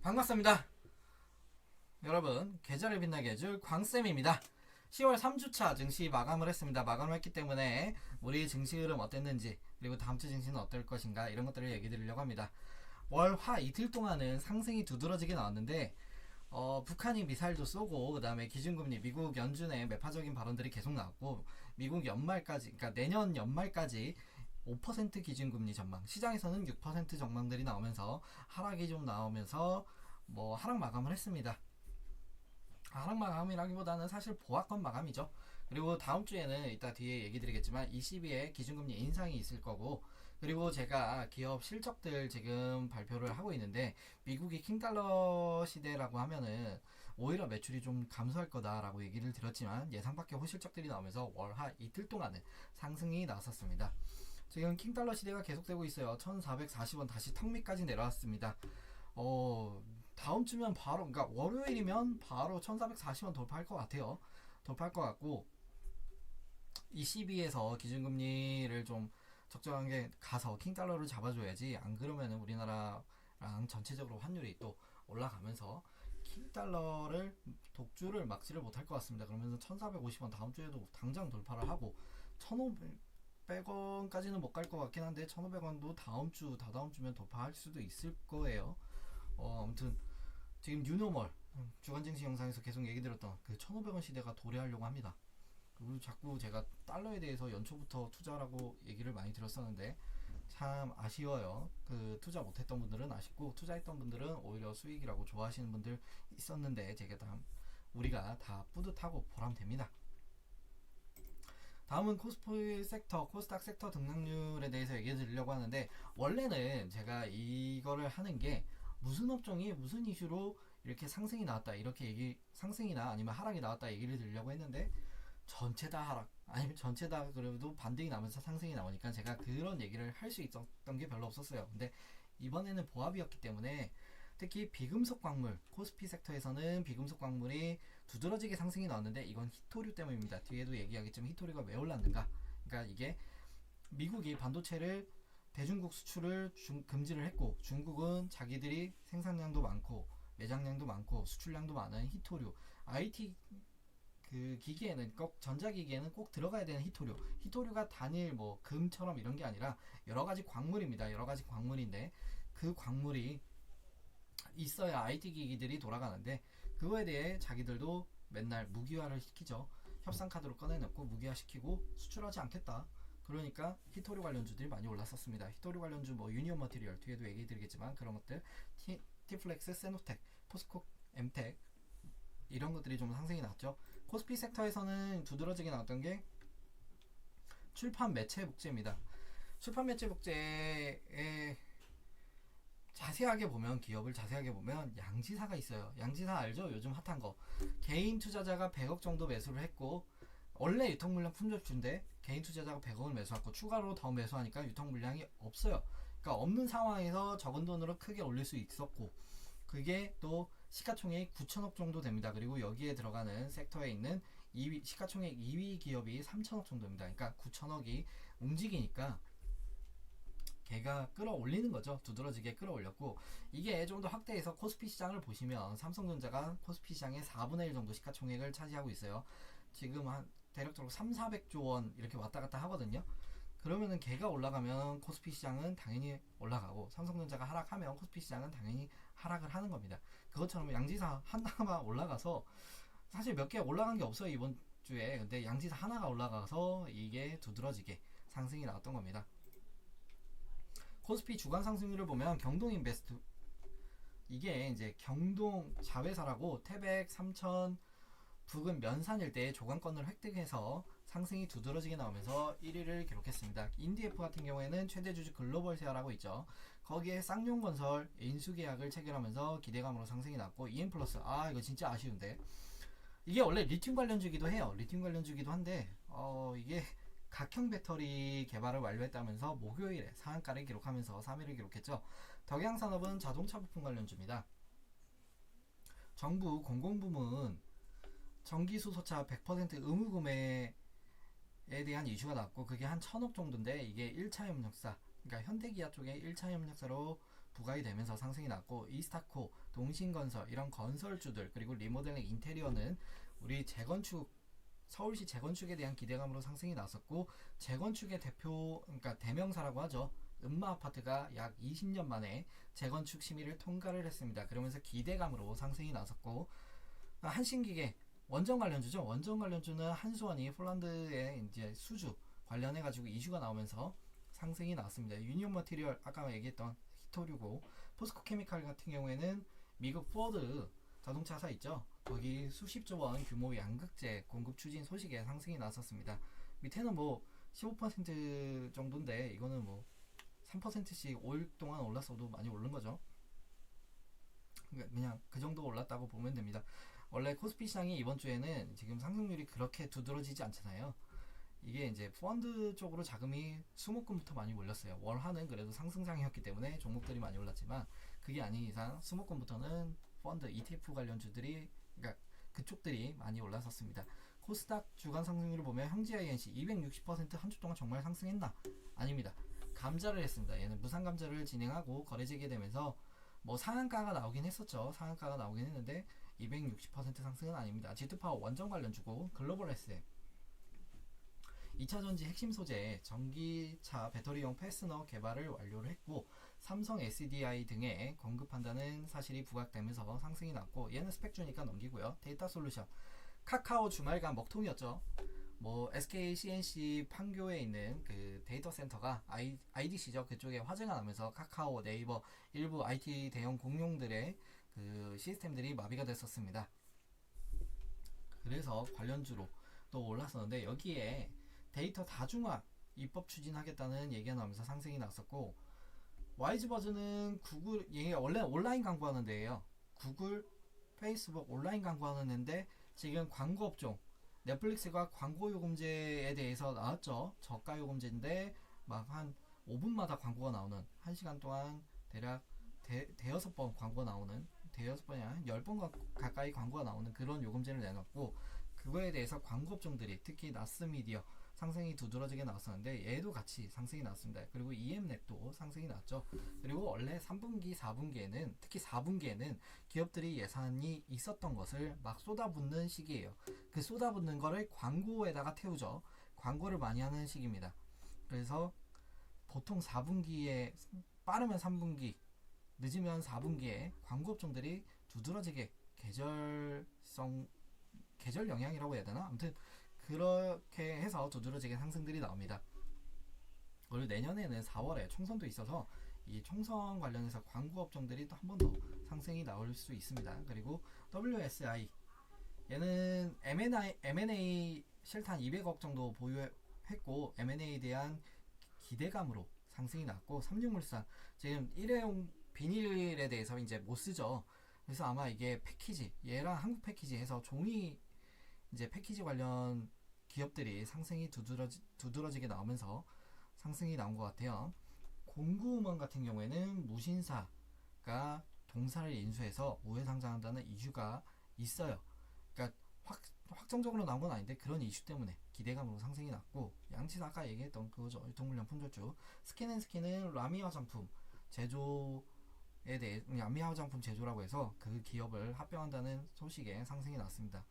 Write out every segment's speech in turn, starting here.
반갑습니다. 여러분, 계절을 빛나게 해줄 광쌤입니다. 10월 3주차 증시 마감을 했습니다. 마감을 했기 때문에 우리 증시 흐름 어땠는지, 그리고 다음주 증시는 어떨 것인가, 이런 것들을 얘기 드리려고 합니다. 월, 화 이틀 동안은 상승이 두드러지게 나왔는데 북한이 미사일도 쏘고, 그 다음에 기준금리, 미국 연준의 매파적인 발언들이 계속 나왔고, 미국 연말까지, 그러니까 내년 연말까지 5% 기준금리 전망, 시장에서는 6% 전망들이 나오면서 하락이 좀 나오면서 하락 마감을 했습니다. 하락 마감이라기보다는 사실 보합권 마감이죠. 그리고 다음 주에는 이따 뒤에 얘기 드리겠지만 ECB의 기준금리 인상이 있을 거고, 그리고 제가 기업 실적들 지금 발표를 하고 있는데, 미국이 킹달러 시대라고 하면은 오히려 매출이 좀 감소할 거다라고 얘기를 드렸지만 예상 밖의 호실적들이 나오면서 월하 이틀 동안은 상승이 나왔었습니다. 지금 킹달러 시대가 계속되고 있어요. 1440원 다시 턱 밑까지 내려왔습니다. 다음 주면 바로, 그러니까 월요일이면 바로 1440원 돌파할 것 같아요. 돌파할 것 같고, ECB에서 기준금리를 좀 적정하게 가서 킹달러를 잡아줘야지. 안 그러면은 우리나라랑 전체적으로 환율이 또 올라가면서 킹달러를 독주를 막지를 못할 것 같습니다. 그러면서 1450원 다음 주에도 당장 돌파를 하고, 1500원까지는 못 갈 것 같긴 한데 1500원도 다음 주, 다다음 주면 돌파할 수도 있을 거예요. 아무튼 지금 뉴노멀 주간증시 영상에서 계속 얘기 들었던 그 1500원 시대가 도래하려고 합니다. 그리고 자꾸 제가 달러에 대해서 연초부터 투자라고 얘기를 많이 들었었는데 참 아쉬워요. 그 투자 못했던 분들은 아쉽고, 투자했던 분들은 오히려 수익이라고 좋아하시는 분들 있었는데, 우리가 다 뿌듯하고 보람됩니다. 다음은 코스피 섹터, 코스닥 섹터 등락률에 대해서 얘기해 드리려고 하는데, 원래는 제가 이거를 하는 게 무슨 업종이 무슨 이슈로 이렇게 상승이 나왔다, 이렇게 상승이나 아니면 하락이 나왔다 얘기를 드리려고 했는데, 전체 다 하락, 아니면 전체 다 그래도 반등이 나면서 상승이 나오니까 제가 그런 얘기를 할 수 있었던 게 별로 없었어요. 근데 이번에는 보합이었기 때문에, 특히 비금속 광물, 코스피 섹터에서는 비금속 광물이 두드러지게 상승이 나왔는데, 이건 히토류 때문입니다. 뒤에도 얘기하겠지만 히토류가 왜 올랐는가. 그러니까 이게 미국이 반도체를 대중국 수출을 금지를 했고, 중국은 자기들이 생산량도 많고 매장량도 많고 수출량도 많은 히토류, IT 그 기기에는 꼭, 전자기기에는 꼭 들어가야 되는 히토류가 단일 금처럼 이런 게 아니라 여러 가지 광물입니다. 여러 가지 광물인데, 그 광물이 있어야 IT 기기들이 돌아가는데, 그거에 대해 자기들도 맨날 무기화를 시키죠. 협상 카드로 꺼내놓고 무기화 시키고 수출하지 않겠다. 그러니까 히토류 관련주들이 많이 올랐었습니다. 히토류 관련주 유니온 머티리얼 뒤에도 얘기 드리겠지만 그런 것들, 티플렉스, 세노텍, 포스코, 엠텍, 이런 것들이 좀 상승이 났죠. 코스피 섹터에서는 두드러지게 나왔던 게 출판 매체 복제입니다. 출판 매체 복제에 자세하게 보면, 기업을 자세하게 보면 양지사가 있어요. 양지사 알죠? 요즘 핫한 거. 개인 투자자가 100억 정도 매수를 했고, 원래 유통물량 품절주인데 개인 투자자가 100억을 매수하고 추가로 더 매수하니까 유통물량이 없어요. 그러니까 없는 상황에서 적은 돈으로 크게 올릴 수 있었고, 그게 또 시가총액 9천억 정도 됩니다. 그리고 여기에 들어가는 섹터에 있는 2위, 시가총액 2위 기업이 3천억 정도입니다. 그러니까 9천억이 움직이니까 걔가 끌어올리는 거죠. 두드러지게 끌어올렸고, 이게 좀 더 확대해서 코스피 시장을 보시면 삼성전자가 코스피 시장의 4분의 1 정도 시가총액을 차지하고 있어요. 지금 한 대략적으로 3, 400조 원 이렇게 왔다 갔다 하거든요. 그러면은 걔가 올라가면 코스피 시장은 당연히 올라가고, 삼성전자가 하락하면 코스피 시장은 당연히 하락을 하는 겁니다. 그것처럼 양지사 하나가 올라가서, 사실 몇 개 올라간 게 없어요 이번 주에. 근데 양지사 하나가 올라가서 이게 두드러지게 상승이 나왔던 겁니다. 코스피 주간 상승률을 보면 경동인베스트, 이게 이제 경동 자회사라고 태백, 삼천, 부근 면산 일대의 조강권을 획득해서 상승이 두드러지게 나오면서 1위를 기록했습니다. 인디에프 같은 경우에는 최대 주주 글로벌세아라고 있죠. 거기에 쌍용건설 인수계약을 체결하면서 기대감으로 상승이 났고, EM플러스, 이거 진짜 아쉬운데, 이게 원래 리튬 관련주기도 해요. 리튬 관련주기도 한데 이게 각형 배터리 개발을 완료했다면서 목요일에 상한가를 기록하면서 3위를 기록했죠. 덕양산업은 자동차 부품 관련주입니다. 정부 공공부문 전기수소차 100% 의무 구매에 대한 이슈가 났고, 그게 한 1000억 정도인데, 이게 1차 협력사, 그러니까 현대기아 쪽에 1차 협력사로 부각이 되면서 상승이 났고, 이스타코, 동신건설 이런 건설주들, 그리고 리모델링 인테리어는 우리 재건축, 서울시 재건축에 대한 기대감으로 상승이 났었고, 재건축의 대표, 그러니까 대명사라고 하죠. 음마아파트가 약 20년 만에 재건축 심의를 통과를 했습니다. 그러면서 기대감으로 상승이 났었고, 한신기계 원전 관련주죠. 원전 관련주는 한수원이 폴란드의 이제 수주 관련해 가지고 이슈가 나오면서 상승이 나왔습니다. 유니온 머티리얼 아까 얘기했던 히토류고, 포스코 케미칼 같은 경우에는 미국 포드 자동차사 있죠. 거기 수십조 원 규모 양극재 공급 추진 소식에 상승이 났었습니다. 밑에는 뭐 15% 정도인데 이거는 뭐 3%씩 5일 동안 올랐어도 많이 오른 거죠. 그냥 그 정도 올랐다고 보면 됩니다. 원래 코스피 시장이 이번 주에는 지금 상승률이 그렇게 두드러지지 않잖아요. 이게 이제 펀드 쪽으로 자금이 수목금부터 많이 몰렸어요. 월화는 그래도 상승장이었기 때문에 종목들이 많이 올랐지만, 그게 아닌 이상 수목금부터는 펀드, ETF 관련주들이, 그러니까 그쪽들이 많이 올랐었습니다. 코스닥 주간 상승률을 보면 형지INC 260% 한 주 동안 정말 상승했나? 아닙니다. 감자를 했습니다. 얘는 무상 감자를 진행하고 거래 재개되면서 뭐 상한가가 나오긴 했었죠. 상한가가 나오긴 했는데 260% 상승은 아닙니다. G2파워 원전 관련주고, 글로벌 SM 2차전지 핵심 소재 전기차 배터리용 패스너 개발을 완료를 했고, 삼성 SDI 등에 공급한다는 사실이 부각되면서 상승이 났고, 얘는 스펙주니까 넘기고요. 데이터 솔루션 카카오 주말간 먹통이었죠. 뭐 SK CNC 판교에 있는 그 데이터 센터가 IDC죠. 그쪽에 화재가 나면서 카카오, 네이버, 일부 IT 대형 공룡들의 그 시스템들이 마비가 됐었습니다. 그래서 관련주로 또 올랐었는데, 여기에 데이터 다중화 입법 추진하겠다는 얘기가 나오면서 상승이 났었고, 와이즈버즈는 구글, 얘 원래 온라인 광고하는 데예요. 구글, 페이스북 온라인 광고하는 데인데 지금 광고 업종, 넷플릭스가 광고 요금제에 대해서 나왔죠. 저가 요금제인데 막 한 5분마다 광고가 나오는, 1시간 동안 대략 대여섯 번 광고가 나오는, 대여섯 번이 아니라 10번 가까이 광고가 나오는 그런 요금제를 내놨고, 그거에 대해서 광고 업종들이 특히 나스미디어 상승이 두드러지게 나왔었는데 얘도 같이 상승이 나왔습니다. 그리고 EM넷도 상승이 났죠. 그리고 원래 3분기, 4분기에는, 특히 4분기에는 기업들이 예산이 있었던 것을 막 쏟아붓는 시기예요. 그 쏟아붓는 거를 광고에다가 태우죠. 광고를 많이 하는 시기입니다. 그래서 보통 4분기에, 빠르면 3분기, 늦으면 4분기에 광고 업종들이 두드러지게 계절 영향이라고 해야 되나? 아무튼 그렇게 해서 두드러지게 상승들이 나옵니다. 그리고 내년에는 4월에 총선도 있어서 이 총선 관련해서 광고 업종들이 또 한 번 더 상승이 나올 수 있습니다. 그리고 WSI 얘는 M&A 실탄 200억 정도 보유했고, M&A에 대한 기대감으로 상승이 났고, 삼육물산 지금 일회용 비닐에 대해서 이제 못 쓰죠. 그래서 아마 이게 패키지, 얘랑 한국 패키지 해서 종이 이제 패키지 관련 기업들이 상승이 두드러지게 나오면서 상승이 나온 것 같아요. 공구음원 같은 경우에는 무신사가 동사를 인수해서 우회 상장한다는 이슈가 있어요. 그러니까 확정적으로 나온 건 아닌데 그런 이슈 때문에 기대감으로 상승이 났고, 양치는 아까 얘기했던 그거죠. 유통물량 품절주. 스킨앤스킨은 라미 화장품 제조에 대해, 라미 화장품 제조라고 해서 그 기업을 합병한다는 소식에 상승이 났습니다.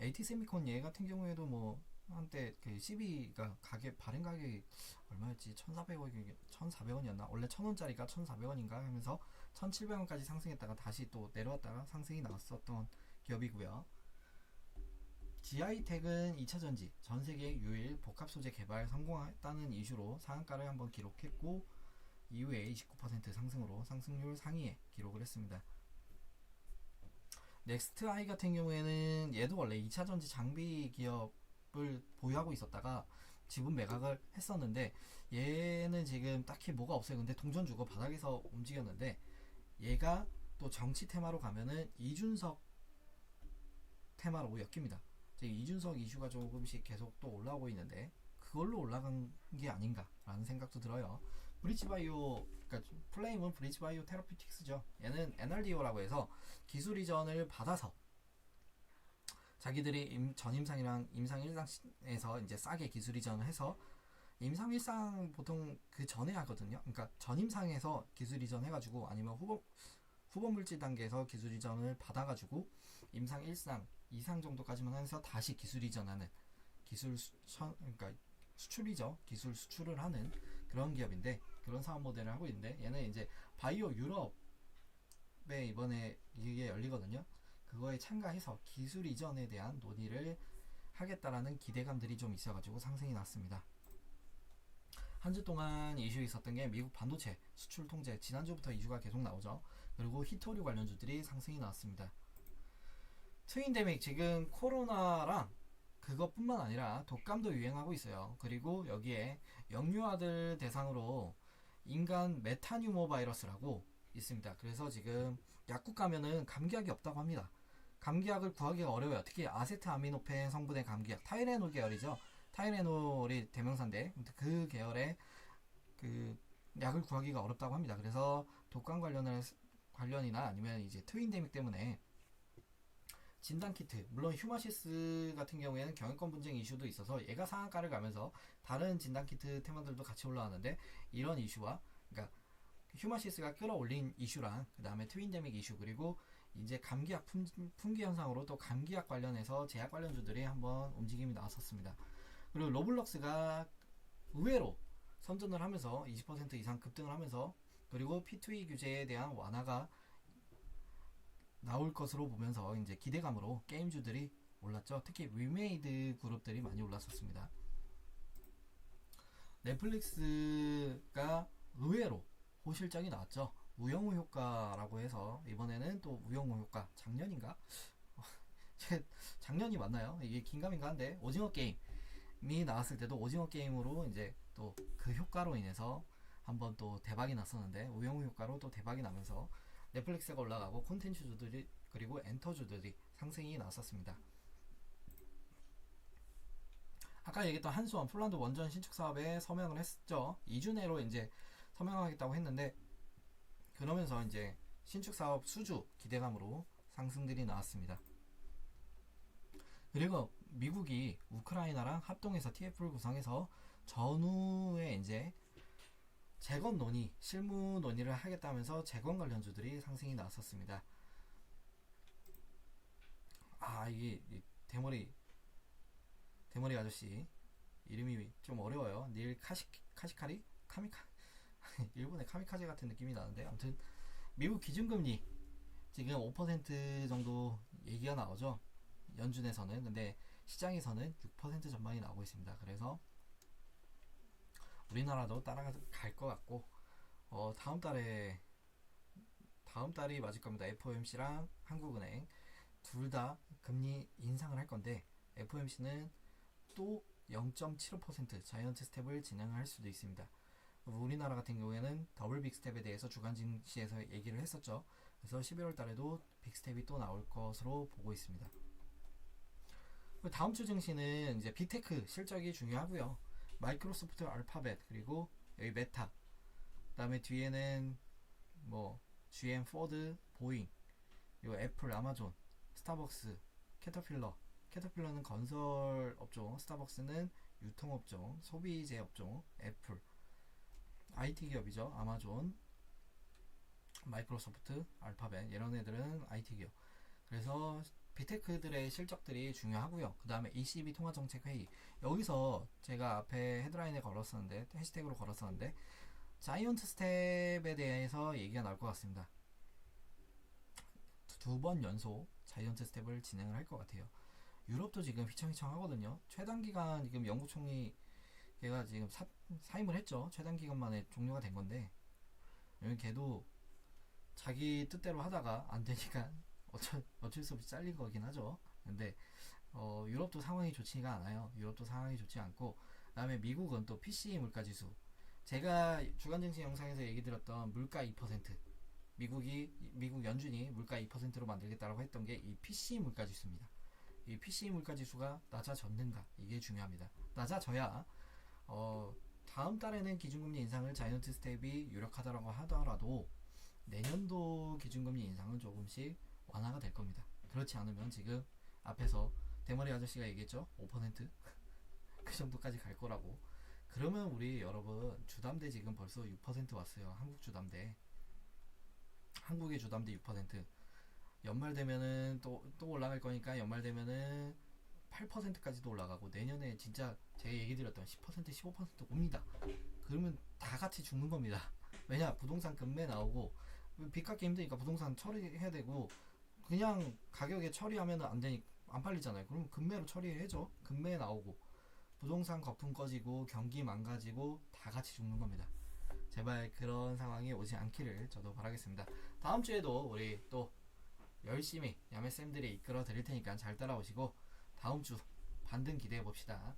AT세미콘 얘 같은 경우에도 뭐 한때 그 CB가 가격, 발행 가격이 얼마였지? 1,400원이었나? 원래 1,000원짜리가 1,400원인가 하면서 1,700원까지 상승했다가 다시 또 내려왔다가 상승이 나왔었던 기업이고요. GI텍은 2차전지 전세계 유일 복합소재 개발 성공했다는 이슈로 상한가를 한번 기록했고, 이후에 29% 상승으로 상승률 상위에 기록을 했습니다. 넥스트아이 같은 경우에는 얘도 원래 2차전지 장비 기업을 보유하고 있었다가 지분 매각을 했었는데, 얘는 지금 딱히 뭐가 없어요. 근데 동전 주고 바닥에서 움직였는데, 얘가 또 정치 테마로 가면은 이준석 테마로 엮입니다. 이준석 이슈가 조금씩 계속 또 올라오고 있는데 그걸로 올라간 게 아닌가라는 생각도 들어요. 브리지바이오, 그러니까 플레임은 브리지바이오 테라피틱스죠. 얘는 NRDO라고 해서 기술 이전을 받아서 자기들이 전임상이랑 임상 1상에서 이제 싸게 기술 이전을 해서 임상 1상 보통 그 전에 하거든요. 그러니까 전임상에서 기술 이전 해가지고 아니면 후보 물질 단계에서 기술 이전을 받아가지고 임상 1상 2상 정도까지만 해서 다시 기술 이전하는 그러니까 수출이죠. 기술 수출을 하는 그런 기업인데, 그런 사업 모델을 하고 있는데, 얘는 이제 바이오 유럽에 이번에 이게 열리거든요. 그거에 참가해서 기술 이전에 대한 논의를 하겠다라는 기대감들이 좀 있어가지고 상승이 났습니다. 한 주 동안 이슈 있었던 게 미국 반도체 수출 통제, 지난주부터 이슈가 계속 나오죠. 그리고 히토류 관련주들이 상승이 나왔습니다. 트윈데믹, 지금 코로나랑 그것뿐만 아니라 독감도 유행하고 있어요. 그리고 여기에 영유아들 대상으로 인간 메타뉴모 바이러스라고 있습니다. 그래서 지금 약국 가면은 감기약이 없다고 합니다. 감기약을 구하기가 어려워요. 특히 아세트아미노펜 성분의 감기약, 타이레놀 계열이죠. 타이레놀이 대명사인데 그 계열의 그 약을 구하기가 어렵다고 합니다. 그래서 독감 관련이나 아니면 이제 트윈데믹 때문에 진단키트, 물론 휴마시스 같은 경우에는 경영권 분쟁 이슈도 있어서 얘가 상한가를 가면서 다른 진단키트 테마들도 같이 올라왔는데, 이런 이슈와 그러니까 휴마시스가 끌어올린 이슈랑 그 다음에 트윈데믹 이슈, 그리고 이제 감기약 품귀 현상으로 또 감기약 관련해서 제약 관련주들이 한번 움직임이 나왔었습니다. 그리고 로블록스가 의외로 선전을 하면서 20% 이상 급등을 하면서, 그리고 P2E 규제에 대한 완화가 나올 것으로 보면서 이제 기대감으로 게임주들이 올랐죠. 특히 위메이드 그룹들이 많이 올랐었습니다. 넷플릭스가 의외로 호실적이 나왔죠. 우영우 효과라고 해서 이번에는 또 우영우 효과, 작년인가? 작년이 맞나요? 이게 긴가민가 한데, 오징어 게임이 나왔을 때도 오징어 게임으로 이제 또 그 효과로 인해서 한번 또 대박이 났었는데, 우영우 효과로 또 대박이 나면서 넷플릭스가 올라가고 콘텐츠주들이 그리고 엔터주들이 상승이 나왔었습니다. 아까 얘기했던 한수원 폴란드 원전 신축 사업에 서명을 했죠. 2주 내로 이제 서명하겠다고 했는데, 그러면서 이제 신축 사업 수주 기대감으로 상승들이 나왔습니다. 그리고 미국이 우크라이나랑 합동해서 TF를 구성해서 전후에 이제 재건 논의, 실무 논의를 하겠다면서 재건 관련주들이 상승이 나왔었습니다. 이게 대머리 아저씨 이름이 좀 어려워요. 닐 카시카리? 일본의 카미카제 같은 느낌이 나는데, 아무튼 미국 기준금리 지금 5% 정도 얘기가 나오죠. 연준에서는. 근데 시장에서는 6% 전망이 나오고 있습니다. 그래서 우리나라도 따라갈 것 같고, 다음 달이 맞을 겁니다. FOMC랑 한국은행 둘 다 금리 인상을 할 건데, FOMC는 또 0.75% 자이언트 스텝을 진행할 수도 있습니다. 우리나라 같은 경우에는 더블 빅스텝에 대해서 주간 증시에서 얘기를 했었죠. 그래서 11월 달에도 빅스텝이 또 나올 것으로 보고 있습니다. 다음 주 증시는 이제 빅테크 실적이 중요하고요. 마이크로소프트, 알파벳, 그리고 여기 메타, 그 다음에 뒤에는 뭐 GM, 포드, 보잉, 그리고 애플, 아마존, 스타벅스, 캐터필러는 건설 업종, 스타벅스는 유통업종, 소비재 업종, 애플, IT 기업이죠. 아마존, 마이크로소프트, 알파벳, 이런 애들은 IT 기업. 그래서 빅테크들의 실적들이 중요하고요. 그 다음에 ECB 통화정책회의, 여기서 제가 앞에 헤드라인에 걸었었는데, 해시태그로 걸었었는데, 자이언트 스텝에 대해서 얘기가 나올 것 같습니다. 2번 연속 자이언트 스텝을 진행을 할 것 같아요. 유럽도 지금 휘청휘청 하거든요. 최단기간 지금 영국 총리 걔가 지금 사임을 했죠. 최단기간 만에 종료가 된 건데, 걔도 자기 뜻대로 하다가 안 되니까 어쩔 수 없이 잘린 거긴 하죠. 근데 유럽도 상황이 좋지가 않아요. 유럽도 상황이 좋지 않고, 그 다음에 미국은 또 PCE 물가지수, 제가 주간증시 영상에서 얘기 드렸던 물가 2%, 미국 연준이 물가 2%로 만들겠다라고 했던 게 이 PCE 물가지수입니다. 이 PCE 물가지수가 낮아졌는가, 이게 중요합니다. 낮아져야 다음 달에는 기준금리 인상을 자이언트 스텝이 유력하다라고 하더라도 내년도 기준금리 인상은 조금씩 완화가 될 겁니다. 그렇지 않으면 지금 앞에서 대머리 아저씨가 얘기했죠. 5%? 그 정도까지 갈 거라고. 그러면 우리 여러분 주담대 지금 벌써 6% 왔어요. 한국 주담대. 한국의 주담대 6%. 연말 되면은 또 올라갈 거니까 연말 되면은 8%까지도 올라가고 내년에 진짜 제가 얘기 드렸던 10% 15% 옵니다. 그러면 다 같이 죽는 겁니다. 왜냐 부동산 급매 나오고 빚 갚기 힘드니까 부동산 처리해야 되고 그냥 가격에 처리하면 안 되니 안 팔리잖아요. 그럼 급매로 처리해줘. 급매 나오고 부동산 거품 꺼지고 경기 망가지고 다 같이 죽는 겁니다. 제발 그런 상황이 오지 않기를 저도 바라겠습니다. 다음 주에도 우리 또 열심히 야매쌤들이 이끌어 드릴 테니까 잘 따라오시고 다음 주 반등 기대해 봅시다.